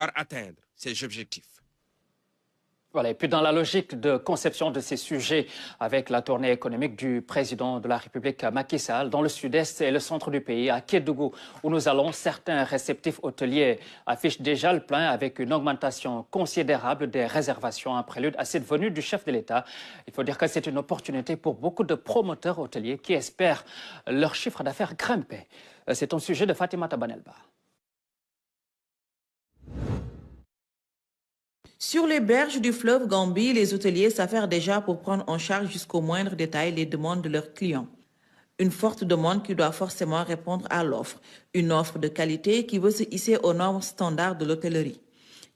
par atteindre ces objectifs. Voilà, et puis dans la logique de conception de ces sujets, avec la tournée économique du président de la République Macky Sall, dans le sud-est et le centre du pays, à Kédougou, où nous allons, certains réceptifs hôteliers affichent déjà le plein avec une augmentation considérable des réservations, un prélude à cette venue du chef de l'État. Il faut dire que c'est une opportunité pour beaucoup de promoteurs hôteliers qui espèrent leur chiffre d'affaires grimper. C'est un sujet de Fatima Tabanelba. Sur les berges du fleuve Gambie, les hôteliers s'affairent déjà pour prendre en charge jusqu'au moindre détail les demandes de leurs clients. Une forte demande qui doit forcément répondre à l'offre. Une offre de qualité qui veut se hisser aux normes standards de l'hôtellerie.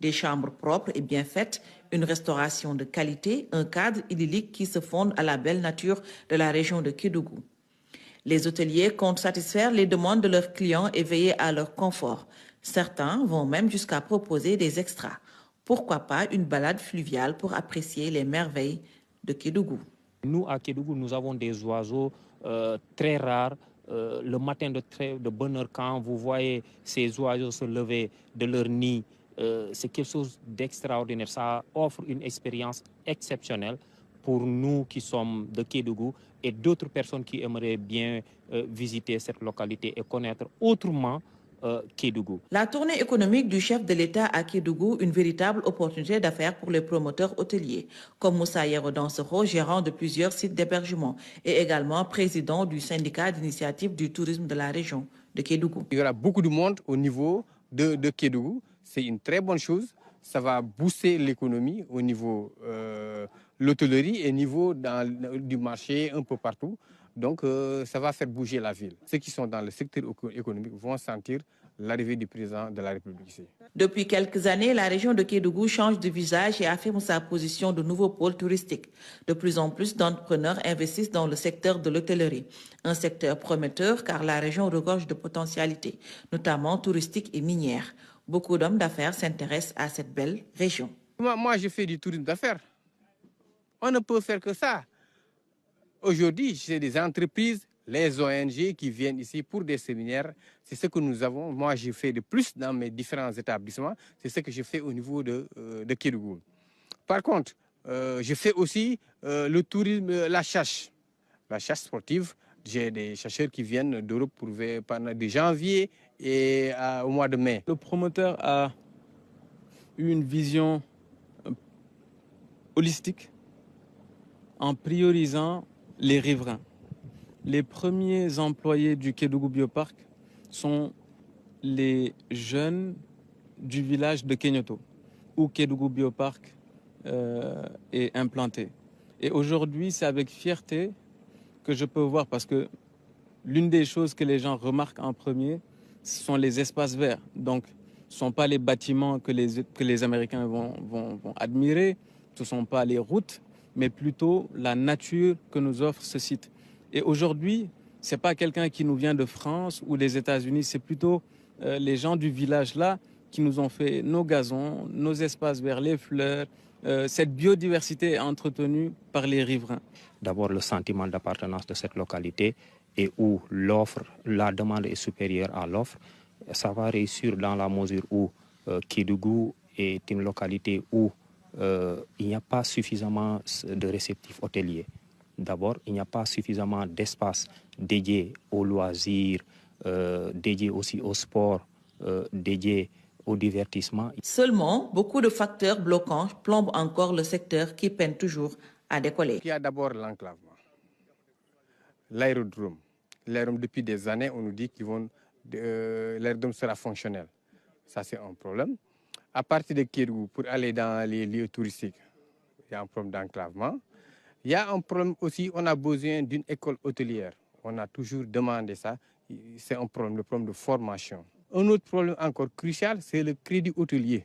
Des chambres propres et bien faites, une restauration de qualité, un cadre idyllique qui se fonde à la belle nature de la région de Kédougou. Les hôteliers comptent satisfaire les demandes de leurs clients et veiller à leur confort. Certains vont même jusqu'à proposer des extras. Pourquoi pas une balade fluviale pour apprécier les merveilles de Kédougou. Nous, à Kédougou, nous avons des oiseaux très rares. Le matin de bonne heure, quand vous voyez ces oiseaux se lever de leur nid, c'est quelque chose d'extraordinaire. Ça offre une expérience exceptionnelle pour nous qui sommes de Kédougou et d'autres personnes qui aimeraient bien visiter cette localité et connaître autrement Kédougou. La tournée économique du chef de l'État à Kédougou, une véritable opportunité d'affaires pour les promoteurs hôteliers, comme Moussa Yerodansero, gérant de plusieurs sites d'hébergement et également président du syndicat d'initiative du tourisme de la région de Kédougou. Il y aura beaucoup de monde au niveau de Kédougou. C'est une très bonne chose. Ça va booster l'économie au niveau de l'hôtellerie et au niveau du marché un peu partout. Donc, ça va faire bouger la ville. Ceux qui sont dans le secteur économique vont sentir l'arrivée du président de la République ici. Depuis quelques années, la région de Kédougou change de visage et affirme sa position de nouveau pôle touristique. De plus en plus d'entrepreneurs investissent dans le secteur de l'hôtellerie. Un secteur prometteur car la région regorge de potentialités, notamment touristiques et minières. Beaucoup d'hommes d'affaires s'intéressent à cette belle région. Moi, je fais du tourisme d'affaires. On ne peut faire que ça. Aujourd'hui, c'est des entreprises, les ONG qui viennent ici pour des séminaires. C'est ce que nous avons. Moi, j'ai fait de plus dans mes différents établissements. C'est ce que je fais au niveau de Kédougou. Par contre, je fais aussi le tourisme, la chasse sportive. J'ai des chasseurs qui viennent d'Europe pendant de janvier et au mois de mai. Le promoteur a eu une vision holistique en priorisant les riverains. Les premiers employés du Kédougou Biopark sont les jeunes du village de Kenyoto, où Kédougou Biopark est implanté. Et aujourd'hui, c'est avec fierté que je peux voir, parce que l'une des choses que les gens remarquent en premier, ce sont les espaces verts. Donc, ce ne sont pas les bâtiments que les Américains vont admirer, ce ne sont pas les routes, mais plutôt la nature que nous offre ce site. Et aujourd'hui, ce n'est pas quelqu'un qui nous vient de France ou des États-Unis, c'est plutôt les gens du village là qui nous ont fait nos gazons, nos espaces verts, les fleurs. Cette biodiversité est entretenue par les riverains. D'abord, le sentiment d'appartenance de cette localité et où la demande est supérieure à l'offre. Ça va réussir dans la mesure où Kédougou est une localité où il n'y a pas suffisamment de réceptifs hôteliers. D'abord, il n'y a pas suffisamment d'espace dédié aux loisirs, dédié aussi au sport, dédié au divertissement. Seulement, beaucoup de facteurs bloquants plombent encore le secteur qui peine toujours à décoller. Il y a d'abord l'enclavement, l'aérodrome. L'aérodrome, depuis des années, on nous dit que l'aérodrome sera fonctionnel. Ça, c'est un problème. À partir de Kédougou, pour aller dans les lieux touristiques, il y a un problème d'enclavement. Il y a un problème aussi, on a besoin d'une école hôtelière. On a toujours demandé ça. C'est un problème, le problème de formation. Un autre problème encore crucial, c'est le crédit hôtelier.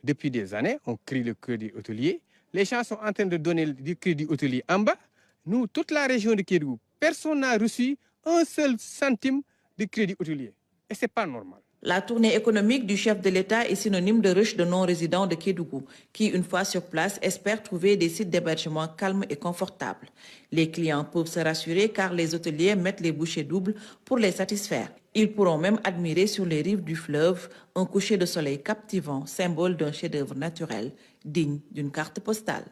Depuis des années, on crée le crédit hôtelier. Les gens sont en train de donner du crédit hôtelier en bas. Nous, toute la région de Kédougou, personne n'a reçu un seul centime de crédit hôtelier. Et ce n'est pas normal. La tournée économique du chef de l'État est synonyme de rush de non-résidents de Kédougou, qui, une fois sur place, espèrent trouver des sites d'hébergement calmes et confortables. Les clients peuvent se rassurer car les hôteliers mettent les bouchées doubles pour les satisfaire. Ils pourront même admirer sur les rives du fleuve un coucher de soleil captivant, symbole d'un chef-d'œuvre naturel digne d'une carte postale.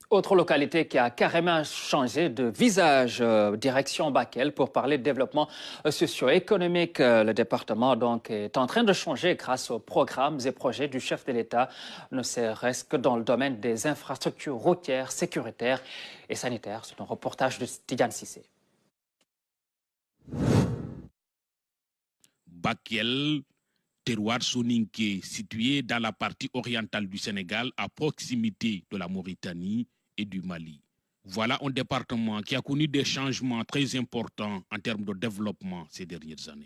Autre localité qui a carrément changé de visage, direction Bakel, pour parler de développement socio-économique. Le département donc est en train de changer grâce aux programmes et projets du chef de l'État, ne serait-ce que dans le domaine des infrastructures routières, sécuritaires et sanitaires. C'est un reportage de Tidiane Cissé. Bakel, terroir soninké, situé dans la partie orientale du Sénégal, à proximité de la Mauritanie et du Mali. Voilà un département qui a connu des changements très importants en termes de développement ces dernières années.